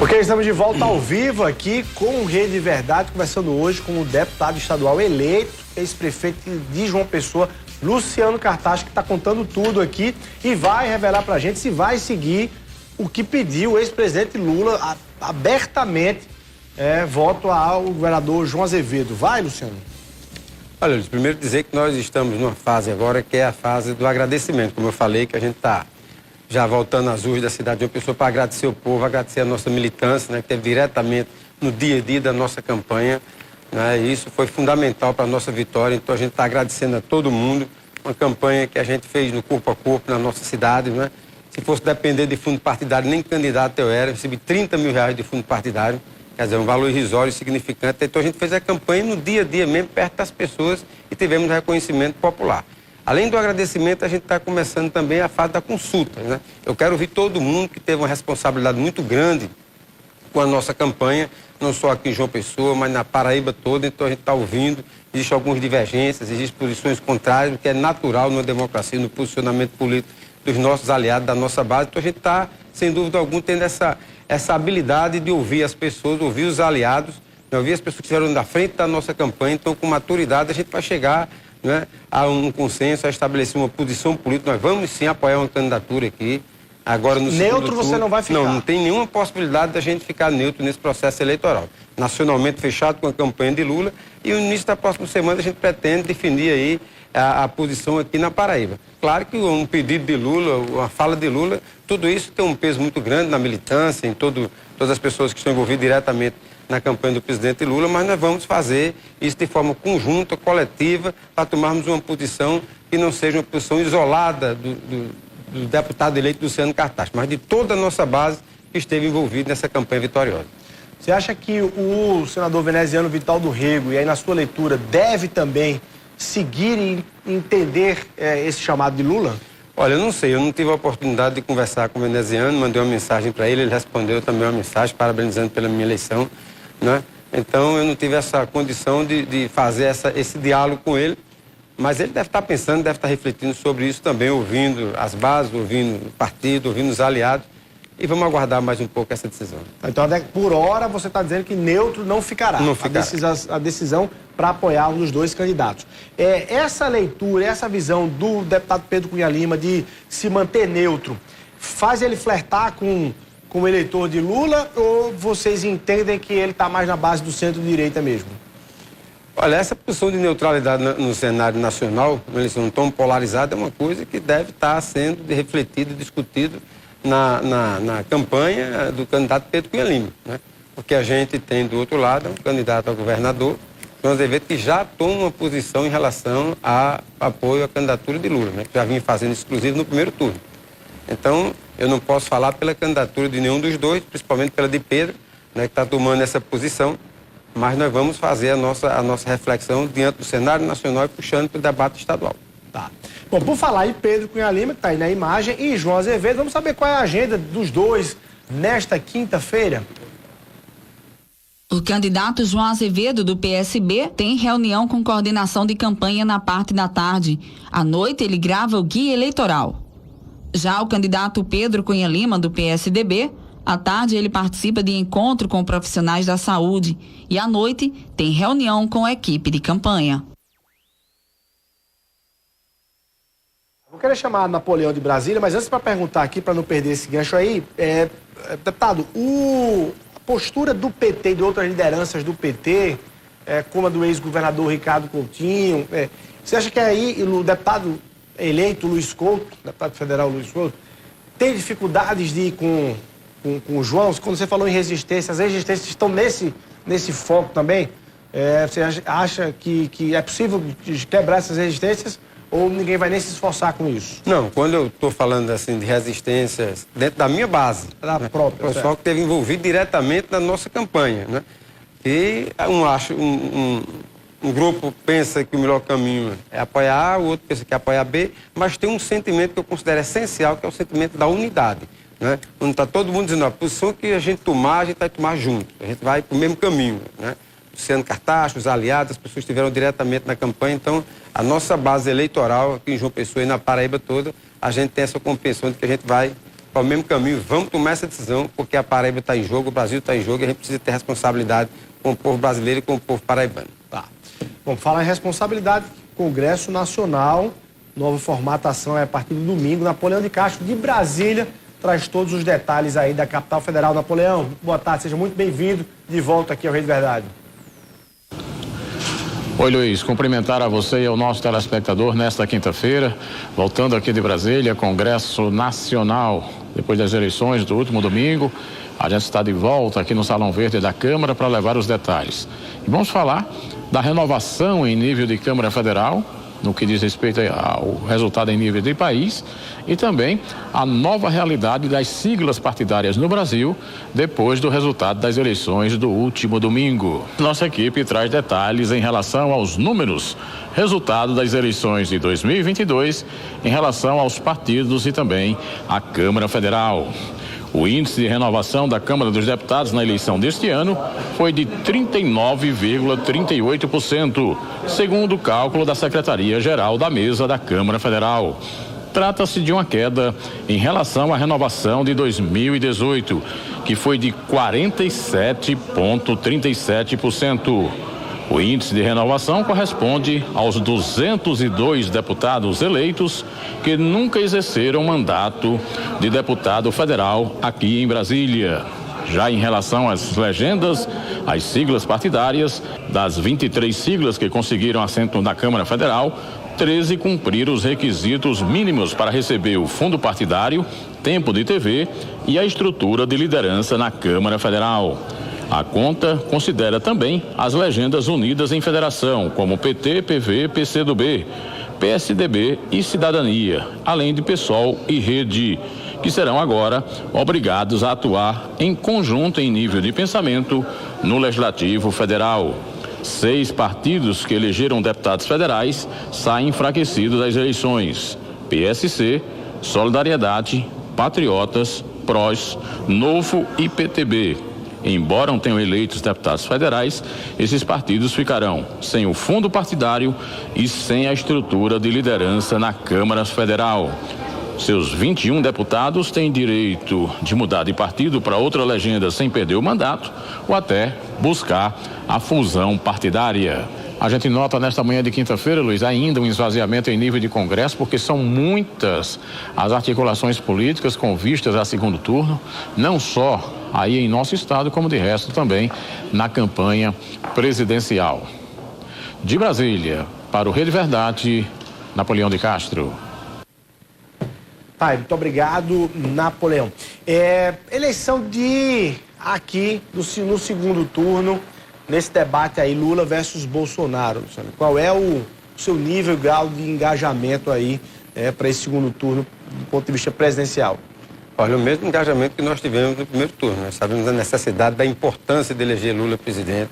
Ok, estamos de volta ao vivo aqui com o Rede Verdade, conversando hoje com o deputado estadual eleito, ex-prefeito de João Pessoa, Luciano Cartacho, que está contando tudo aqui e vai revelar pra gente se vai seguir o que pediu o ex-presidente Lula abertamente, voto ao governador João Azevedo. Vai, Luciano? Olha, Luiz, primeiro dizer que nós estamos numa fase agora que é a fase do agradecimento, como eu falei, que a gente está já voltando às ruas da cidade de João Pessoa para agradecer o povo, agradecer a nossa militância, né, que esteve diretamente no dia a dia da nossa campanha, né, e isso foi fundamental para a nossa vitória. Então a gente está agradecendo a todo mundo, uma campanha que a gente fez no corpo a corpo na nossa cidade, né? Se fosse depender de fundo partidário, nem candidato eu era, recebi 30 mil reais de fundo partidário, quer dizer, um valor irrisório e significante. Então a gente fez a campanha no dia a dia mesmo, perto das pessoas, e tivemos reconhecimento popular. Além do agradecimento, a gente está começando também a fase da consulta, né? Eu quero ouvir todo mundo que teve uma responsabilidade muito grande com a nossa campanha, não só aqui em João Pessoa, mas na Paraíba toda. Então a gente está ouvindo, existem algumas divergências, existem posições contrárias, o que é natural numa democracia, no posicionamento político dos nossos aliados, da nossa base. Então a gente está, sem dúvida alguma, tendo essa habilidade de ouvir as pessoas, ouvir os aliados, ouvir as pessoas que estiveram na frente da nossa campanha. Então, com maturidade, a gente vai chegar, né, a um consenso, a estabelecer uma posição política. Nós vamos sim apoiar uma candidatura aqui. Agora, no neutro você não vai ficar? Não tem nenhuma possibilidade da gente ficar neutro nesse processo eleitoral. Nacionalmente fechado com a campanha de Lula, e no início da próxima semana a gente pretende definir aí a posição aqui na Paraíba. Claro que um pedido de Lula, uma fala de Lula, tudo isso tem um peso muito grande na militância, em todas as pessoas que estão envolvidas diretamente na campanha do presidente Lula, mas nós vamos fazer isso de forma conjunta, coletiva, para tomarmos uma posição que não seja uma posição isolada do deputado eleito Luciano Cartacho, mas de toda a nossa base que esteve envolvida nessa campanha vitoriosa. Você acha que o senador veneziano Vital do Rego, e aí na sua leitura, deve também seguir e entender esse chamado de Lula? Olha, eu não sei, eu não tive a oportunidade de conversar com o veneziano, mandei uma mensagem para ele respondeu também uma mensagem parabenizando pela minha eleição, né? Então eu não tive essa condição de fazer esse diálogo com ele, mas ele deve estar pensando, deve estar refletindo sobre isso também, ouvindo as bases, ouvindo o partido, ouvindo os aliados, e vamos aguardar mais um pouco essa decisão. Então, por hora, você está dizendo que neutro não ficará. Não ficará. A decisão para apoiar um dos dois candidatos. Essa leitura, essa visão do deputado Pedro Cunha Lima de se manter neutro, faz ele flertar com o eleitor de Lula, ou vocês entendem que ele está mais na base do centro-direita mesmo? Olha, essa posição de neutralidade no cenário nacional, uma eleição tão polarizada, é uma coisa que deve estar sendo refletida e discutida na campanha do candidato Pedro Cunha Lima, né? Porque a gente tem do outro lado um candidato a governador, João Azevedo, que já toma uma posição em relação a apoio à candidatura de Lula, né? Que já vinha fazendo isso, inclusive, no primeiro turno. Então, eu não posso falar pela candidatura de nenhum dos dois, principalmente pela de Pedro, né, que está tomando essa posição, mas nós vamos fazer a nossa reflexão diante do cenário nacional e puxando para o debate estadual. Tá. Bom, por falar em Pedro Cunha Lima, que está aí na imagem, e João Azevedo, vamos saber qual é a agenda dos dois nesta quinta-feira? O candidato João Azevedo, do PSB, tem reunião com coordenação de campanha na parte da tarde. À noite, ele grava o guia eleitoral. Já o candidato Pedro Cunha Lima, do PSDB, à tarde ele participa de encontro com profissionais da saúde e à noite tem reunião com a equipe de campanha. Vou querer chamar Napoleão de Brasília, mas antes para perguntar aqui, para não perder esse gancho aí, deputado, a postura do PT e de outras lideranças do PT, como a do ex-governador Ricardo Coutinho, você acha que aí o deputado eleito Luiz Couto, deputado federal Luiz Couto, tem dificuldades de ir com o João? Quando você falou em resistência, as resistências estão nesse foco também? Você acha que é possível quebrar essas resistências ou ninguém vai nem se esforçar com isso? Não, quando eu estou falando assim de resistências dentro da minha base, da própria, o pessoal que esteve envolvido diretamente na nossa campanha, né? E um grupo pensa que o melhor caminho é apoiar A, o outro pensa que é apoiar B, mas tem um sentimento que eu considero essencial, que é o sentimento da unidade, né? Quando está todo mundo dizendo, a posição que a gente tomar, a gente vai tomar junto, a gente vai para o mesmo caminho, né? Luciano Cartacho, os aliados, as pessoas que estiveram diretamente na campanha. Então, a nossa base eleitoral aqui em João Pessoa e na Paraíba toda, a gente tem essa compreensão de que a gente vai para o mesmo caminho. Vamos tomar essa decisão, porque a Paraíba está em jogo, o Brasil está em jogo e a gente precisa ter responsabilidade com o povo brasileiro e com o povo paraibano. Tá. Bom, falar em responsabilidade, Congresso Nacional, nova formatação é a partir do domingo. Napoleão de Castro, de Brasília, traz todos os detalhes aí da capital federal. Napoleão, boa tarde, seja muito bem-vindo de volta aqui ao Rei de Verdade. Oi, Luiz, cumprimentar a você e ao nosso telespectador nesta quinta-feira, voltando aqui de Brasília, Congresso Nacional, depois das eleições do último domingo. A gente está de volta aqui no Salão Verde da Câmara para levar os detalhes. E vamos falar da renovação em nível de Câmara Federal, no que diz respeito ao resultado em nível de país, e também a nova realidade das siglas partidárias no Brasil, depois do resultado das eleições do último domingo. Nossa equipe traz detalhes em relação aos números, resultado das eleições de 2022, em relação aos partidos e também à Câmara Federal. O índice de renovação da Câmara dos Deputados na eleição deste ano foi de 39,38%, segundo o cálculo da Secretaria-Geral da Mesa da Câmara Federal. Trata-se de uma queda em relação à renovação de 2018, que foi de 47,37%. O índice de renovação corresponde aos 202 deputados eleitos que nunca exerceram mandato de deputado federal aqui em Brasília. Já em relação às legendas, as siglas partidárias, das 23 siglas que conseguiram assento na Câmara Federal, 13 cumpriram os requisitos mínimos para receber o fundo partidário, tempo de TV e a estrutura de liderança na Câmara Federal. A conta considera também as legendas unidas em federação, como PT, PV, PCdoB, PSDB e Cidadania, além de PSOL e Rede, que serão agora obrigados a atuar em conjunto em nível de pensamento no Legislativo Federal. 6 partidos que elegeram deputados federais saem enfraquecidos das eleições: PSC, Solidariedade, Patriotas, PROS, Novo e PTB. Embora não tenham eleito os deputados federais, esses partidos ficarão sem o fundo partidário e sem a estrutura de liderança na Câmara Federal. Seus 21 deputados têm direito de mudar de partido para outra legenda sem perder o mandato ou até buscar a fusão partidária. A gente nota nesta manhã de quinta-feira, Luiz, ainda um esvaziamento em nível de Congresso, porque são muitas as articulações políticas com vistas a segundo turno, não só aí em nosso estado, como de resto também na campanha presidencial. De Brasília, para o Rei de Verdade, Napoleão de Castro. Tá, muito obrigado, Napoleão. Eleição de aqui, no segundo turno, nesse debate aí, Lula versus Bolsonaro, Luciano. Qual é o seu nível e grau de engajamento aí para esse segundo turno, do ponto de vista presidencial? Olha, o mesmo engajamento que nós tivemos no primeiro turno. Nós sabemos da necessidade, da importância de eleger Lula presidente.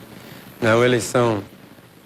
É uma eleição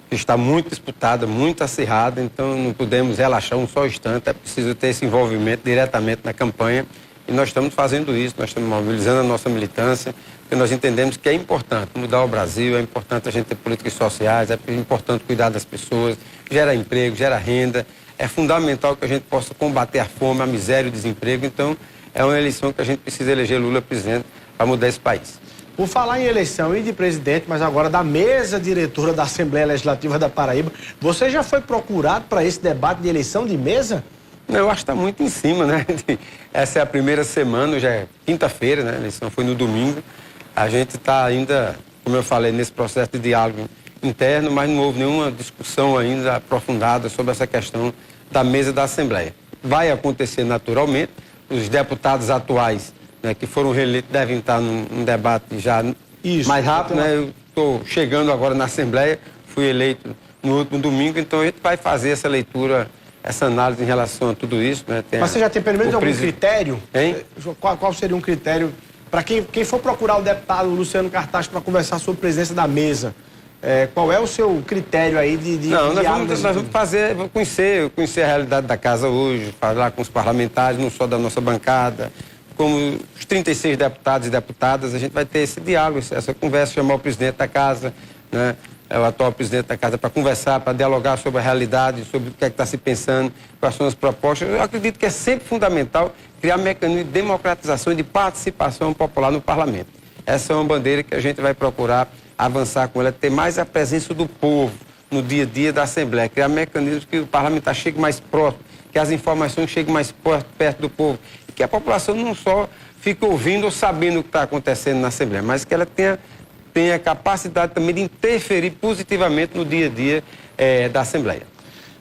que está muito disputada, muito acirrada, então não podemos relaxar um só instante, é preciso ter esse envolvimento diretamente na campanha e nós estamos fazendo isso, nós estamos mobilizando a nossa militância, porque nós entendemos que é importante mudar o Brasil, é importante a gente ter políticas sociais, é importante cuidar das pessoas, gera emprego, gera renda, é fundamental que a gente possa combater a fome, a miséria e o desemprego, então é uma eleição que a gente precisa eleger Lula presidente para mudar esse país. Por falar em eleição e de presidente, mas agora da mesa diretora da Assembleia Legislativa da Paraíba, você já foi procurado para esse debate de eleição de mesa? Eu acho que está muito em cima, né? Essa é a primeira semana, já é quinta-feira, né? A eleição foi no domingo. A gente está ainda, como eu falei, nesse processo de diálogo interno, mas não houve nenhuma discussão ainda aprofundada sobre essa questão da mesa da Assembleia. Vai acontecer naturalmente, os deputados atuais, né, que foram reeleitos, devem estar num debate já mais rápido, né? Eu estou chegando agora na Assembleia, fui eleito no último domingo, então a gente vai fazer essa leitura, essa análise em relação a tudo isso, né? Mas você já tem pelo menos algum critério? Hein? Qual seria um critério para quem for procurar o deputado Luciano Cartacho para conversar sobre a presença da mesa? Qual é o seu critério aí de Não, nós vamos fazer, conhecer a realidade da casa hoje, falar com os parlamentares, não só da nossa bancada, como os 36 deputados e deputadas, a gente vai ter esse diálogo, essa conversa, chamar o presidente da casa, né? o atual presidente da Casa, para conversar, para dialogar sobre a realidade, sobre o que é que está se pensando, quais são as propostas. Eu acredito que é sempre fundamental criar mecanismos de democratização e de participação popular no parlamento. Essa é uma bandeira que a gente vai procurar avançar com ela, ter mais a presença do povo no dia a dia da Assembleia, criar mecanismos que o parlamentar chegue mais próximo, que as informações cheguem mais perto do povo, e que a população não só fique ouvindo ou sabendo o que está acontecendo na Assembleia, mas que ela tenha capacidade também de interferir positivamente no dia a dia da Assembleia.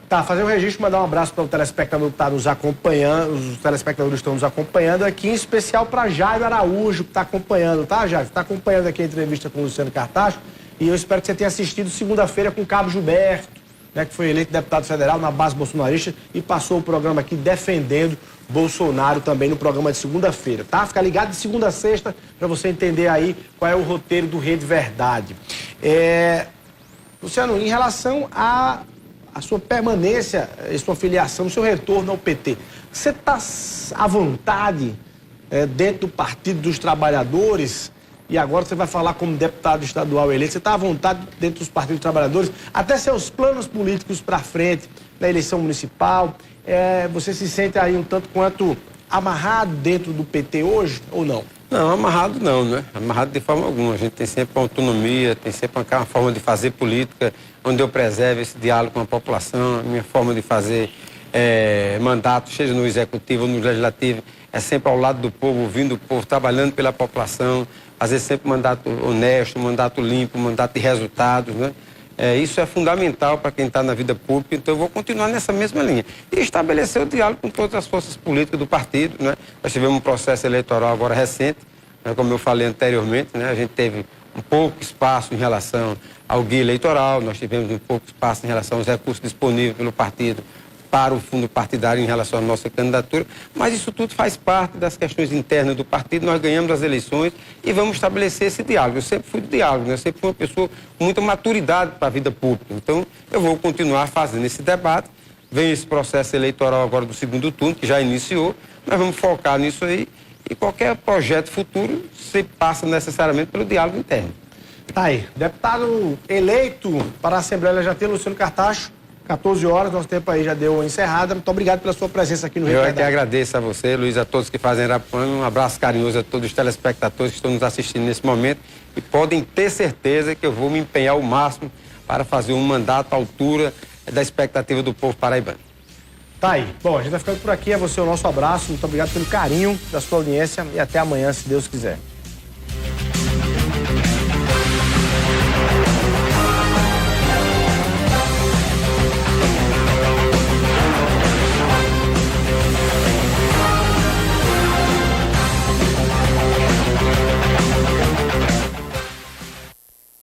Tá, fazer um registro, mandar um abraço para o telespectador que está nos acompanhando, os telespectadores estão nos acompanhando aqui, em especial para Jairo Araújo, que está acompanhando, tá, Jairo? Está acompanhando aqui a entrevista com o Luciano Cartacho, e eu espero que você tenha assistido segunda-feira com o Cabo Gilberto, né, que foi eleito deputado federal na base bolsonarista e passou o programa aqui defendendo Bolsonaro também no programa de segunda-feira, tá? Fica ligado de segunda a sexta para você entender aí qual é o roteiro do Rede Verdade. Luciano, em relação a sua permanência e sua filiação, o seu retorno ao PT, você está à vontade dentro do Partido dos Trabalhadores? E agora você vai falar como deputado estadual eleito, você está à vontade dentro dos partidos dos trabalhadores, até seus planos políticos para frente, na eleição municipal, você se sente aí um tanto quanto amarrado dentro do PT hoje, ou não? Não, amarrado não, né? Amarrado de forma alguma. A gente tem sempre uma autonomia, tem sempre uma forma de fazer política, onde eu preservo esse diálogo com a população, a minha forma de fazer mandato, seja no executivo ou no legislativo, é sempre ao lado do povo, ouvindo o povo, trabalhando pela população, fazer sempre mandato honesto, mandato limpo, mandato de resultados, né? Isso é fundamental para quem está na vida pública, então eu vou continuar nessa mesma linha. E estabelecer o diálogo com todas as forças políticas do partido, né? Nós tivemos um processo eleitoral agora recente, né? Como eu falei anteriormente, né? A gente teve um pouco espaço em relação ao guia eleitoral, nós tivemos um pouco espaço em relação aos recursos disponíveis pelo partido para o fundo partidário em relação à nossa candidatura, mas isso tudo faz parte das questões internas do partido, nós ganhamos as eleições e vamos estabelecer esse diálogo. Eu sempre fui do diálogo, né? Eu sempre fui uma pessoa com muita maturidade para a vida pública, então eu vou continuar fazendo esse debate, vem esse processo eleitoral agora do segundo turno, que já iniciou, nós vamos focar nisso aí e qualquer projeto futuro se passa necessariamente pelo diálogo interno. Tá aí, deputado eleito para a Assembleia Legislativa, Luciano Cartacho, 14 horas, nosso tempo aí já deu encerrada. Muito obrigado pela sua presença aqui no Rede Verdade. Eu é que agradeço a você, Luiz, a todos que fazem Arapuã, um abraço carinhoso a todos os telespectadores que estão nos assistindo nesse momento e podem ter certeza que eu vou me empenhar ao máximo para fazer um mandato à altura da expectativa do povo paraibano. Tá aí. Bom, a gente vai ficando por aqui, é você o nosso abraço, muito obrigado pelo carinho da sua audiência e até amanhã, se Deus quiser.